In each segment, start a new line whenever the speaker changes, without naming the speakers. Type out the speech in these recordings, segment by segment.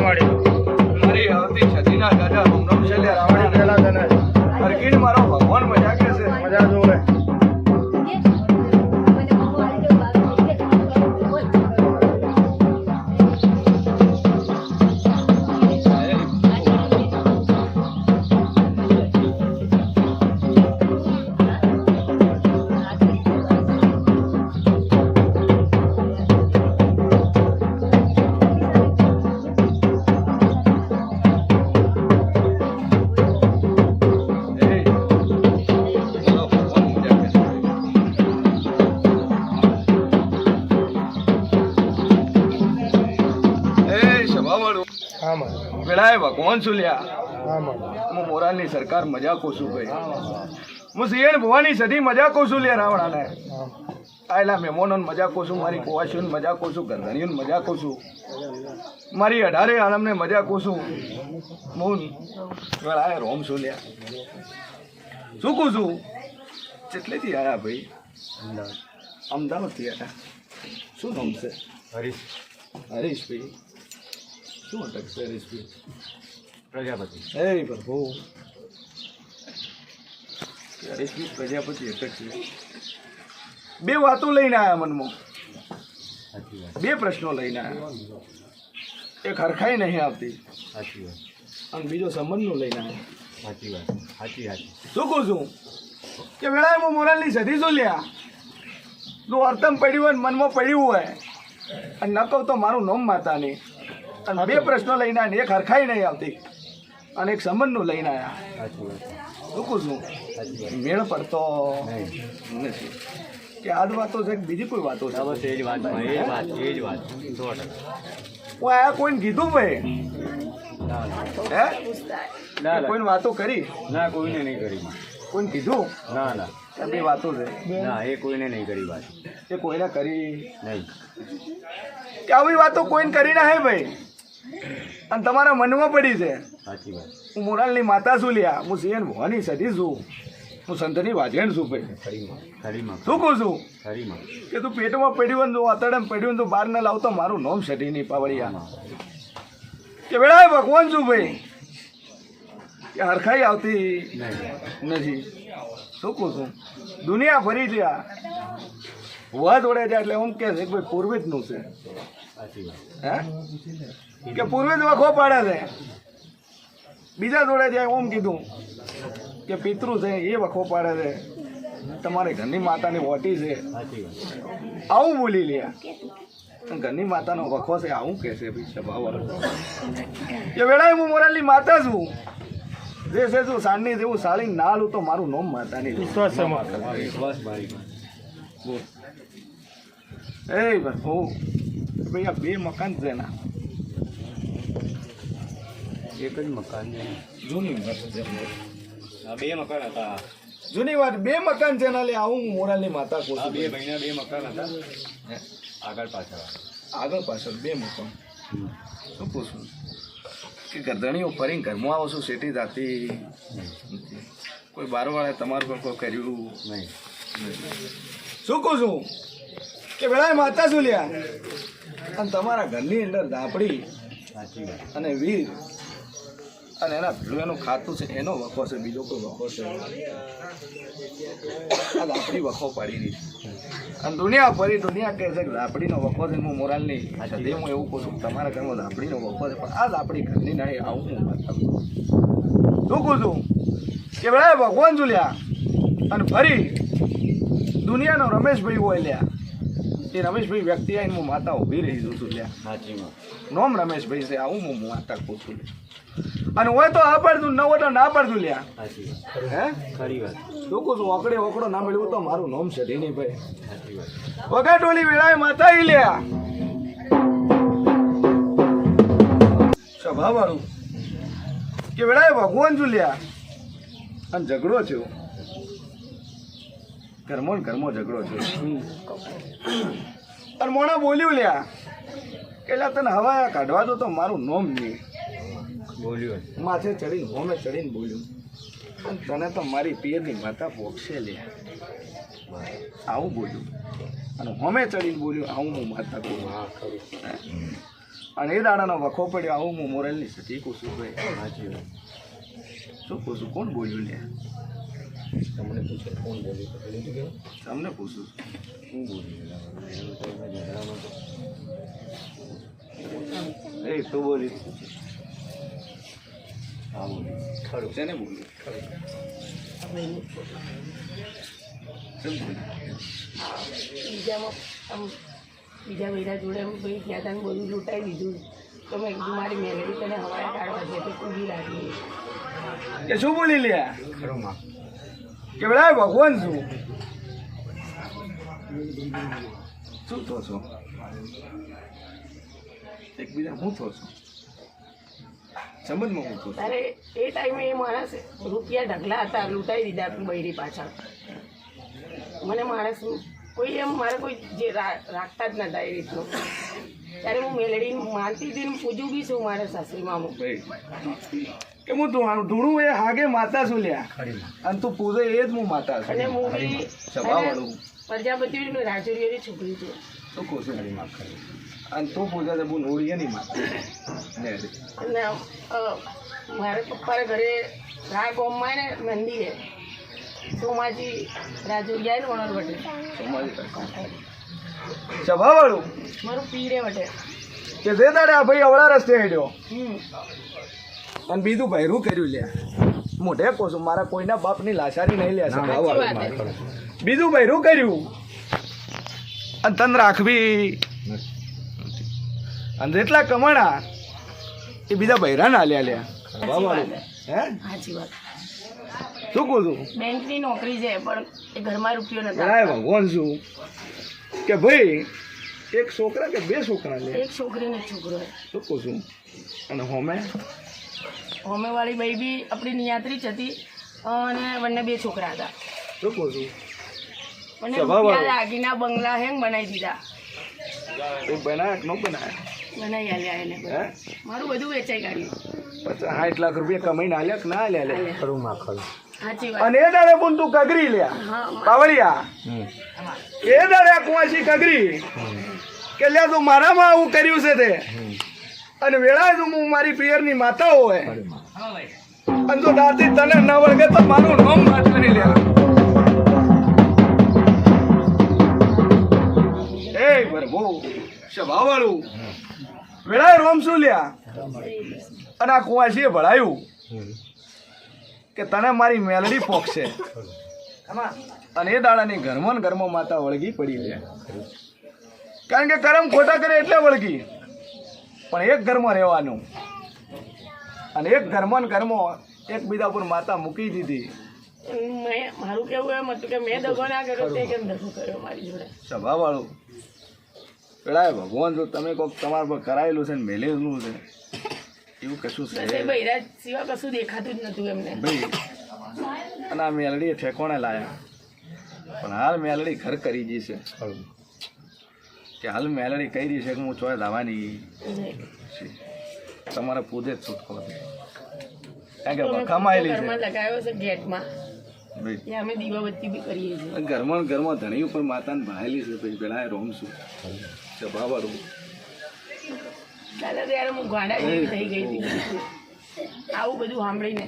મારી આવતી છતીના દાદા હુમનમ છેલ્લે રાવણ પેલા તને હરકીન મારો ભગવાન મજા કે છે મજા જોવે ભગવાન સુલ્યા હું મોરાલની સરકાર મજાકો છું ભાઈ હું સિંહણ ભવાની સધી મજાકો છું લે રાવણાને આયલા મહેમાનોને મજાકો છું મારી કુવાસીઓને મજાકો છું ગરધણીઓને મજાકો છું મારી 18 આલમને મજાકો છું હું વેળાએ રોમ છું લ્યા શું કહું છું કેટલેથી આવ્યા ભાઈ અમદાવાદથી આવ્યા શું નામ છે હરીશભાઈ શું અટકશે હરીશભાઈ પ્રજાપતિ એ પ્રભુ હરીશભાઈ પ્રજાપતિ અટકશે બે વાતો લઈને આવ્યા મનમાં બે પ્રશ્નો લઈને આવ્યા એક હરખાઈ નહીં આવતી અને બીજો સંબંધનો લઈને આવ્યા શું કહું છું કે વેળાએ હું મોરાલની સધી શું લ્યા જો અર્થમ પડ્યું હોય મનમાં પડ્યું હોય અને ન કહું તો મારું નામ માતાની અને બે પ્રશ્નો લઈને આવ્યા એક હરખાઈ નહીં આવતી અને એક સંબંધનું લઈને આવ્યા શું કહું છું મેળ પડતો નથી કે આ જ વાતો છે કે બીજી કોઈ વાતો છે બસ એ જ વાત હું આ કોઈને કીધું ભાઈ હે કોઈને વાતો કરી
ના કોઈને નહીં કરી
કોઈને કીધું
ના
બે વાતો છે
ના એ કોઈને નહીં કરી વાત
એ કોઈને કરી
નહીં
કે આવી વાતો કોઈને કરી ના હે ભાઈ અને તમારા મનમાં પડી છે
સાચી વાત
હું મોરાલની માતા છું લ્યા હું સિંહણ ભવાની સધી છું હું સંતની વાજણ છું ભાઈ શું કહું છું કે તું પેટમાં પડ્યું ને આતડમ પડ્યું ને તું બહાર ન લાવતો મારું નામ સધી નહીં પાવડિયા કે વેળાએ ભગવાન છું ભાઈ કે હરખાઈ આવતી નથી શું કહું છું દુનિયા ફરી ગયા હોવા જોડે જાય એટલે એમ કે છે કે ભાઈ પૂર્વિતનું છે હે કે પૂર્વિત વખો પાડે છે બીજા જોડે જાય ઓમ કીધું કે પિતૃ છે એ વખો પાડે છે તમારે ઘરની માતાની વોટી છે આવું બોલી લ્યા ઘરની માતાનો વખો છે આવું કે છે ભાઈ સ્વભાવ કે વેળાએ હું મોરાલની માતા છું જે છે તું સાંજની જેવું સાળી ના લઉં તો મારું નામ માતાની વિશ્વાસ એ બસ હું ભાઈ આ બે મકાન છે ના
એક જ મકાન
જૂની વાત છે
બે મકાન હતા
જૂની વાત બે મકાન છે ના લે આવું મોરાલની માતા કહું છું
બે મહિના બે મકાન હતા આગળ પાછળ
બે મકાન શું પૂછું કે ગરદણીઓ ફરીને ઘરમાં આવો છું શેઠી જાતી કોઈ બારવાળે તમારું પર કોઈ કર્યું
નહીં
શું કહું છું કે વેળાએ માતા શું લ્યા અને તમારા ઘરની અંદર ઝાપડી અને વીર અને એના ભેળું એનું ખાતું છે એનો વખો છે બીજો કોઈ વખો છે આ ઝાપડી વખો પાડી રહી અને દુનિયા ફરી દુનિયા કહે છે કે ઝાપડીનો વખો છે હું મોરાલની સદી હું એવું કહું છું તમારા ઘરમાં ઝાપડીનો વખો છે પણ આ ઝાપડી ઘરની નહીં આવું હું શું કહું છું કે વેળાએ ભગવાન છું લ્યા અને ફરી દુનિયાનો રમેશભાઈ હોય લ્યા એ રમેશભાઈ વ્યક્તિ આવીને હું માતા ઊભી રહી છું લ્યા નોમ રમેશભાઈ છે આવું હું માતા કહું છું અને હોય તો આ પડતું ન હોય તો ના પડતું લ્યા હે
ખરી વાત
શું કહું છું ઓકડે ઓકડો ના મળ્યું તો મારું નોમ છે ઢીની ભાઈ વગાટોલી વેળાએ માતા ઈ લ્યા સ્વભાવ વાળું કે વેળાએ ભગવાન છું લ્યા અને ઝઘડો થયો ઘરમાં ઝઘડો થયો અને મોણા બોલ્યું લ્યા કે તને હવા કાઢવા દો તો મારું નોમ નહીં
બોલ્યું
માથે ચડીને હોમે ચડીને બોલ્યું અને તને તો મારી પિયરની માતા પોક્ષે લ્યા આવું બોલ્યું અને હોમે ચડીને બોલ્યું આવું હું માતા કહું.
હા ખરું
અને એ દાડાનો વખો પડ્યો આવું હું મોરલની સતી કહું છું ભાઈ.
સાચી વાત
શું કહું છું? કોણ બોલ્યું લે?
તમને પૂછે કોણ બોલ્યું તો પેલું તો કેવું
તમને પૂછું છું.
શું બોલ્યું એનું તો એમાં ઝઘડામાં તો
એ તો બોલી
હા બોલ્યું ખરું
છે ને બોલ્યું
ખરું
કેમ બોલ્યું?
બીજા મહિના જોડે ભાઈ ગયા હતા ને બધું લૂંટાઈ દીધું તો મેં કીધું મારી મેલેડી તને હવાયા કાઢવા છે તો કૂદી રાખી.
કે શું બોલી લ્યા?
ખરું માં
કે બેડા ભગવાન શું શું થો છો? એકબીજા હું થો છો? સમજમાં હું થો છું?
તારે એ ટાઈમે એ માણસ રૂપિયા ઢગલા હતા લૂંટાઈ દીધા આપણી બૈરી પાછળ. મને માણસ કોઈ એમ મારે કોઈ જે રાખતા જ નતા એ રીતનું. ત્યારે હું મેલેડી માનતી હતી ને પૂજું બી છું મારા સાસરીમાં હું.
ભાઈ કે હું તું ઢૂંઢું એ હાગે માતા છું લ્યા
ખરી માં
અને તું પૂજે એ જ હું માતા છું.
અને હું બી
સ્વભાવવાળું
પ્રજાપતિ રાજુરીઓની છોકરી છું.
શું કહું છું?
ખરી માં ખરી
અને તું પૂજા છે બહુ નોડીએ નહીં માતા ને
અને મારા પપ્પાના ઘરે રા ગોમમાં ને મંદિરે સોમાજી રાજુરિયા ને વણર વટે
સ્વભાવવાળું
મારું પીરે વટે.
કે જે દાડે આ ભાઈ અવળા રસ્તે હેડ્યો
હમ
અને બીજું ભૈરું કર્યું લ્યા મોઢે કહું છું મારા કોઈના બાપની લાચારી નહીં લ્યા સ્વભાવવાળું.
સાચી વાત છે.
બીજું ભૈરું કર્યું અને તન રાખવી અને જેટલા કમાણા એ બીજા બૈરા ના લ્યા લ્યા સ્વભાવવાળું. હે
સાચી વાત.
શું કહું છું?
બેંકની નોકરી છે પણ એ ઘરમાં રૂપિયો
જણાય
નથી.
ભગવાન શું કે ભાઈ એક છોકરા કે બે છોકરા લે
એક છોકરીને એક છોકરો છે.
શું કહું છું? અને હોમે
હોમેવાળી બાઈ બી આપણી નિયાત્રી જ હતી અને બંને બે છોકરા હતા.
શું કહું છું?
મને
સ્વભાવવાળો.
રૂપિયા દાગીના બંગલા હેંગ બનાવી દીધા.
એ બનાય કે ન બનાય?
બનાવી આલ્યા એને બધા.
હે
મારું બધું વેચાઈ કાઢ્યું.
50-60 લાખ રૂપિયા કમાઈને આલ્યા કે ના આલ્યા લે?
આલ્યા.
ખરું માં ખરું
સાચી વાત.
અને એ દાડે પણ તું કગરી લ્યા
હા
પાવળિયા એ દાડે આ કુંવાસી કગરી કે લ્યા તું મારામાં આવું કર્યું છે તે અને વેળા તું હું મારી પિયરની માતા હોય
ખરી માં
અને જો દાદી તને ન વળગે તો મારું નામ વાત કરી લ્યા. એ બરબો સ્વભાવવાળું વેળાએ રોમ શું લ્યા અને આ કુંવાસીએ ભળાયું કે તને મારી મેલડી પોકશે અને એ દાડાની ઘરમાં ને ઘરમાં માતા વળગી પડી લે. કારણ કે કરમ ખોટા કરે એટલે વળગી પણ એક ઘરમાં રહેવાનું અને એક ઘરમાં ને ઘરમાં એકબીજા પર માતા મૂકી દીધી.
મારું કેવું એમ હતું કે મેં દગો ના કર્યો તે કેમ દગો કર્યો મારી જોડે.
સ્વભાવવાળું પેલા ભગવાન જો તમે કોઈક તમારા પર કરાયેલું છે ને મેલેલું છે એવું કશું
બસ
છે
એ બૈરા સિવાય કશું દેખાતું જ નતું એમને.
ભાઈ અને આ મેલડીએ ઠેકોણે લાયા પણ હાલ મેલડી ઘર કરી દી છે
ખરું
કે હાલ મેલડી કહી દી છે કે હું ચોય લાવવાની છે તમારે પૂજે જ છૂટકો છે કારણ કે કમાયેલી
ઘરમાં
છે
લગાવ્યો છે ગેટમાં
ભાઈ
ત્યાં અમે દીવાબત્તી બી કરીએ છીએ.
ઘરમાં ને ઘરમાં ધણી ઉપર માતાને ભણાયેલી છે ભાઈ પેલા રોમ છું સ્વભાવવાળું.
દાદા ત્યારે હું ગાંડા જેવી થઈ ગઈ હતી આવું બધું સાંભળીને.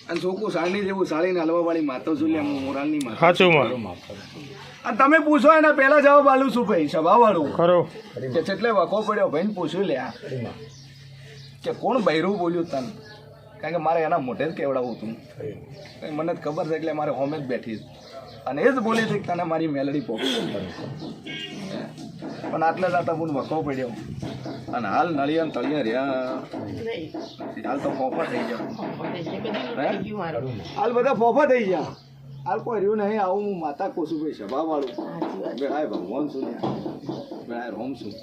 અને છોકરું સાળની જેવું સાળીને હલવા વાળી માતા છું લે મોરાલની માતા.
ખરું માં ખરું
અને તમે પૂછો એના પહેલા જવાબ આલું છું ભાઈ સ્વભાવવાળું
ખરું
કે જેટલે વખો પડ્યો ભાઈને પૂછ્યું લ્યા
ખરી માં
કે કોણ બૈરું બોલ્યું તને કારણ કે મારે એના મોઢે જ કેવડાવું હતું
ખરી
કંઈ મને જ ખબર છે એટલે મારે હોમે જ બેઠી અને એ જ બોલી હતી કે તને મારી મેલડી પોકશે પણ આટલે જાતા પણ વખો પડ્યો અને હાલ નળિયા ને તળિયા રહ્યા
નહીં
હાલ તો ફોફા થઈ ગયા
એટલે બધું લૂંટાઈ ગયું મારું.
હાલ બધા ફોફા થઈ ગયા હાલ કોઈ રહ્યું નહીં આવું હું માતા કોશું ભાઈ સ્વભાવવાળું
સાચી વાત.
બેહાય ભગવાન છું ને બેહાય રોમ છું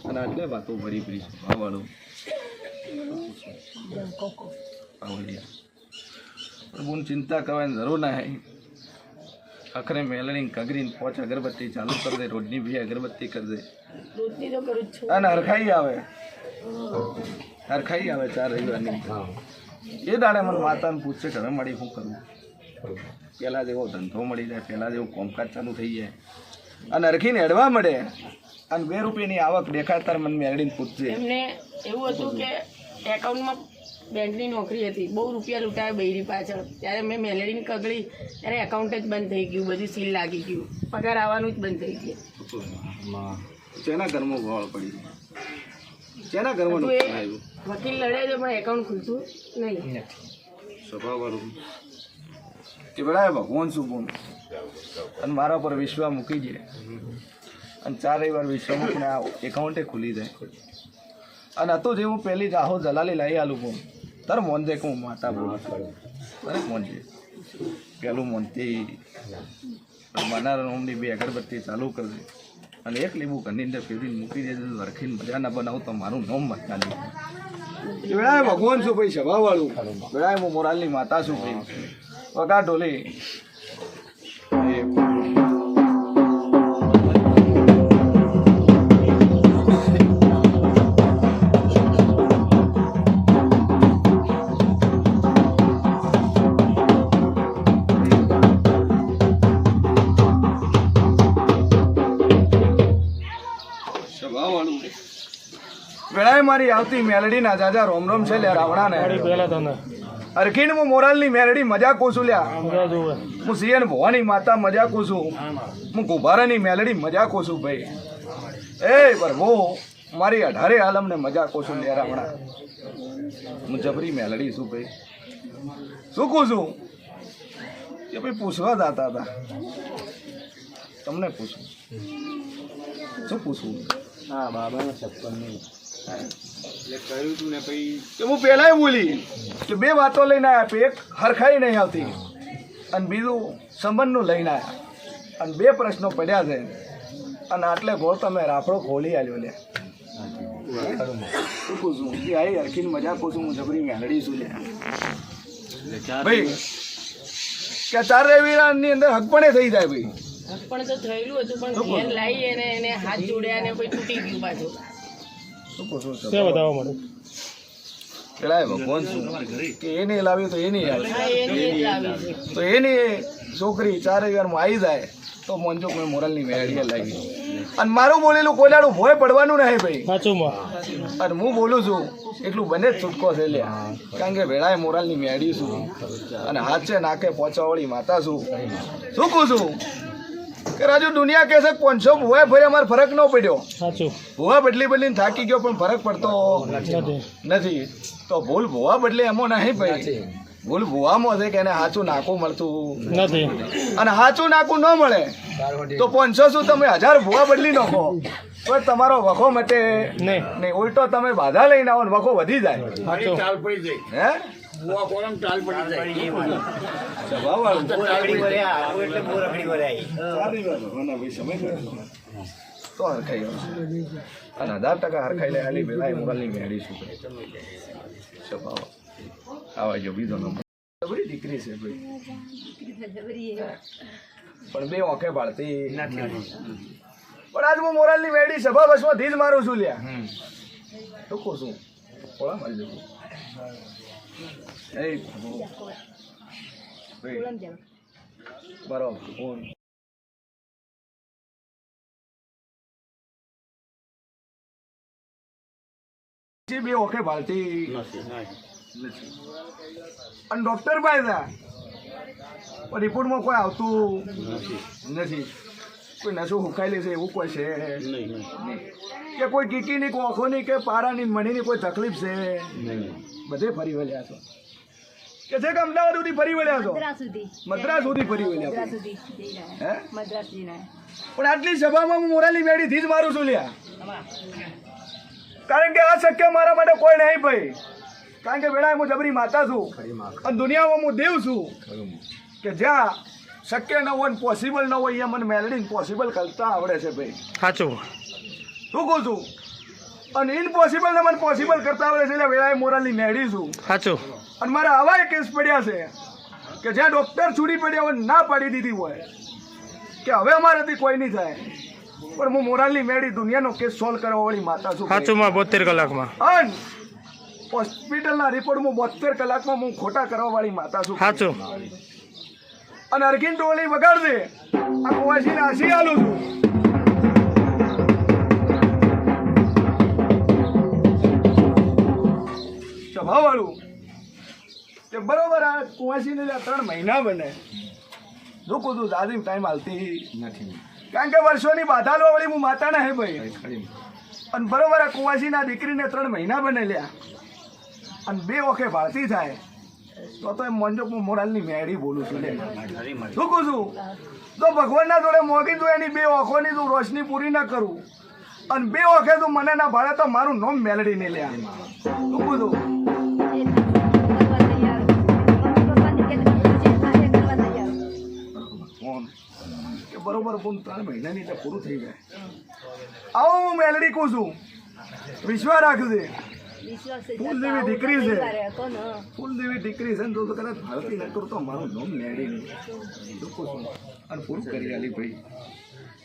અને એટલે વાતો ભરી ભરી સ્વભાવવાળું બોન ચિંતા કરવાની જરૂર નહીં આખરે મેલણી કગરીને 5 અગરબત્તી ચાલુ કરી દે રોજની 2 અગરબત્તી કરી દે
રોજની તો કરું જ છું.
અને હરખાઈ આવે 4 રવિવારની
હા
એ દાડે મને માતાને પૂછશે ઘરે મળી શું કરવું પહેલાં જેવો ધંધો મળી જાય, પહેલાં જેવું કોમકાજ ચાલુ થઈ જાય અને અરખીને હેડવા મળે અને 2 રૂપિયાની આવક દેખાડતા મને મેળવીને પૂછશે.
એમને એવું હતું કે એકાઉન્ટમાં બેંકની નોકરી હતી, બહુ રૂપિયા લૂંટાયા બૈરી પાછળ. ત્યારે મેં મેલેડીને કગળી ત્યારે એકાઉન્ટ જ બંધ થઈ ગયું, બધું સીલ લાગી ગયું, પગાર આવવાનું જ બંધ થઈ ગયું.
જેના ઘરમાં ગોળ પડી, જેના ઘરમાં
તો એ
નુકસાન આવ્યું,
વકીલ લડે છે પણ એકાઉન્ટ ખુલતું નહીં.
સ્વભાવવાળું કે બેડા ભગવાન શું બોલ અને મારા પર વિશ્વાસ મૂકી જાય અને 4 વાર વિશ્વાસ મૂકીને આ એકાઉન્ટે ખુલી જાય. અને હતું જે હું પહેલી જાહો જલાલી લાવી આલું ફોન તાર મોન દે કે હું માતા બોલું અરે મોન છે પેલું મોનથી મનાર ઓમની 2 અગરબત્તી ચાલુ કરી દે અને 1 લીંબુ ઘરની અંદર ફેરવીને મૂકી દેજો. વરખીને મજા ના બનાવું તો મારું નામ મત ના લે. બેડા ભગવાન શું ભાઈ સ્વભાવવાળું, બેડા હું મોરાલની માતા છું ભાઈ. વગા ઢોલી વેળાએ મારી આવતી મેલડીના જાજા રોમ રોમ છે લ્યા રાવણાને અરખીને હું મોરાલની મેલડી મજા કોશું લ્યા. હું સિયન ભવાની માતા મજા કોશું, હું કુંભારાની મેલડી મજા કોશું ભાઈ. એ પ્રભુ મારી 18 આલમને મજા કોશું લ્યા રાવણા. હું જબરી મેલડી છું ભાઈ. શું કહું છું એ ભાઈ પૂછવા જતા હતા તમને પૂછું શું પૂછવું?
હા બાબાને 56
કર્યું તું ને પછી હું પહેલાં બોલી કે 2 વાતો લઈને આવ્યા, એક હરખાઈ નહીં આવતી અને બીજું સંબંધનું લઈને આવ્યા અને 2 પ્રશ્નો પડ્યા છે અને આટલે ગોળ તમે રાફડો ખોલી આવ્યો લે. શું પૂછું કે આઈ હરખીને મજા પૂછું, હું જબરી મેલડી છું લે ભાઈ. કે 4 રવિવારની અંદર હકપણે થઈ જાય ભાઈ.
પણ તો થયેલું હતું પણ ઘેર લાવી એને હાથ જોડ્યા ને કોઈ તૂટી ગયું પાછું.
પેલા ભગવાન શું કે એ નહીં લાવ્યું તો એ નહીં આવે,
હા, એની જ લાવી છે.
તો એની છોકરી 4 રવિવારમાં આવી જાય તો મોંજો કોઈ મોરલની મેળીએ લાવી. અને મારું બોલેલું કોઈલાડું ભોય પડવાનું નહીં ભાઈ. અને હું બોલું છું એટલું બને જ છૂટકો છે લ્યા, કારણ કે વેળાએ મોરલની મેળી છું અને હાથ છે નાકે પહોંચવાવાળી માતા છું. શું કહું છું કે રાજુ દુનિયા કહેશે 500 ભૂવા ભરે અમારે ફરક ન પડ્યો. ભૂવા બદલી બદલીને થાકી ગયો પણ ફરક પડતો નથી. તો ભૂલ ભૂવા બદલે એમાં નહીં ભાઈ, ભૂલ ભૂવામાં છે કે એને સાચું નાકું મળતું નથી અને સાચું નાકું ન મળે તો 500 શું તમે 1000 ભૂવા બદલી નાખો તો તમારો વખો મટે નહીં, ઉલટો તમે બાધા લઈને આવો ને વખો વધી જાય. હે તો હરખાઈ અને 1000% હરખાઈ લે હાલી પેલા મોબાઈલની મેળી શું સ્વભાવ આવા જો બીજો નંબર બધી દીકરી છે ભાઈ પણ 2 ઓંખે બાળતી નથી. પણ આજ હું મોરાલની મેળી સભા બસમાં ધીજ મારું છું લ્યા. તો કહું છું ઓળા મારી જવું બરોબર ફોન બે ઓકે ભાલતી નથી અને ડોક્ટર પાસે રિપોર્ટમાં કોઈ આવતું નથી. કોઈ નસો હુકાયેલી છે એવું કોઈ છે નહીં કે કોઈ કીકીની કોઈ ઓખોની કે પારાની મણીની કોઈ તકલીફ છે બધે ફરી વળ્યા છો કે છે કે અમદાવાદ સુધી ફરી વળ્યા છો? મદ્રાસ સુધી ફરી વળ્યા. હે પણ આટલી સભામાં હું મોરાલી મેળીથી જ મારું છું લ્યા, કારણ કે આ શક્ય મારા માટે કોઈ નહીં ભાઈ. કારણ કે વેળાએ હું જબરી માતા છું અને દુનિયામાં હું દેવ છું કે જ્યાં શક્ય ન હોય પોસિબલ ન હોય અહીંયા મને મેલડીને પોસિબલ કરતા આવડે છે ભાઈ. સાચું શું કહું છું? અને ઇમ્પોસિબલ ને મને પોસિબલ કરતા આવડે છે એટલે વેળાએ મોરાલની મેળી છું. સાચું. અને મારા આવા કેસ પડ્યા છે કે જ્યાં ડૉક્ટર છૂટી પડ્યા હોય ના પાડી દીધી હોય કે હવે અમારાથી કોઈ નહીં થાય, પણ હું મોરાલની મેળી દુનિયાનો કેસ સોલ્વ કરવા વાળી માતા છું.
સાચુંમાં 72 કલાકમાં
અને હોસ્પિટલના રિપોર્ટમાં 72 કલાકમાં હું ખોટા કરવા વાળી માતા છું.
સાચું.
અને અરખીન ટોળી વગાડશે આ કુવાસીને આશી આલું છું. સ્વભાવવાળું કે બરોબર આ કુવાસીને 3 મહિના બને જો કું દાદી ટાઈમ હાલતી
નથી
કારણ કે વર્ષોની બાધા લો વળી હું માતા ના હે ભાઈ.
ખરી
અને બરોબર આ કુવાસીના દીકરીને 3 મહિના બને લ્યા અને 2 વખે ભાળતી થાય તો એમ મંજો હું મોરાલની મેળી બોલું છું લે શું કહું છું તો ભગવાનના જોડે મોગી તું એની 2 ઓખોની તું રોશની પૂરી ના કરું અને 2 વખે તું મને ના ભાળે તો મારું નામ મેલડી ને લ્યા શું કહું છું કે બરોબર પૂરું 3 મહિનાની એટલે પૂરું થઈ જાય આવો હું મેલડી કહું છું વિશ્વાસ રાખજે ફૂલદેવી દીકરી છે ફૂલદેવી દીકરી છે ને તો કદાચ ભારતી ન કરું તો મારું નામ મેળી નહીં શું કહું છું અને પૂરું કરી આલી ભાઈ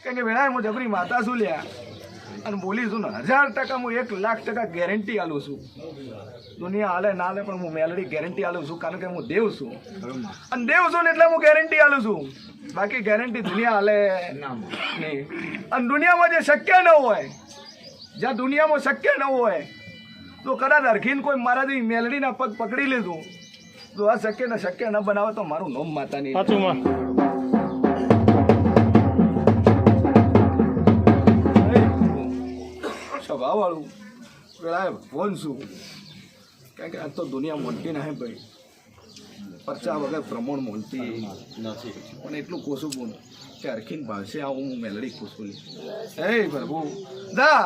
કારણ કે વેળાએ હું જબરી માતા છું લ્યા અને બોલી છું ને 1000% હું 1,00,000% ગેરંટી આલું છું દુનિયા હાલે ના હાલે પણ હું મેલડી ગેરંટી આલું છું કારણ કે હું દેવ છું અને દેવ છું ને એટલે હું ગેરંટી આલું છું બાકી ગેરંટી દુનિયા હાલે નહીં અને દુનિયામાં જે શક્ય ન હોય જ્યાં દુનિયામાં શક્ય ન હોય તો કદાચ અરખીને કોઈ મારાથી મેલડીના પગ પકડી લીધું તો આ શક્ય ન બનાવે તો મારું નોમ માતાની સ્વભાવવાળું પેલા ફોન છું કારણ કે આજ તો દુનિયા મોનતી ના હે ભાઈ પરચા વગર પ્રમોણ મોનતી
નથી
પણ એટલું કોશું બોલ કે અરખીને ભાષે આવું હું મેલડી કોશું હે પ્રભુ ના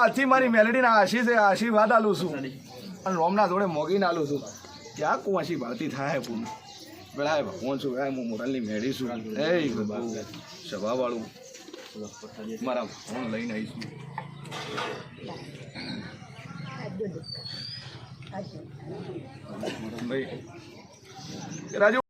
આજથી મારી મેલડીના આશીર્વાદ આલું છું અને રોમના જોડે મોગીને આલું છું ક્યાં કુવાસી ભારતી થાય પૂરું પેલા ભગવાન છું હું મોરાલની મેળી છું હે પ્રભુ સ્વભાવવાળું મારા ફોન લઈને આવીશું ભાઈ રાજુ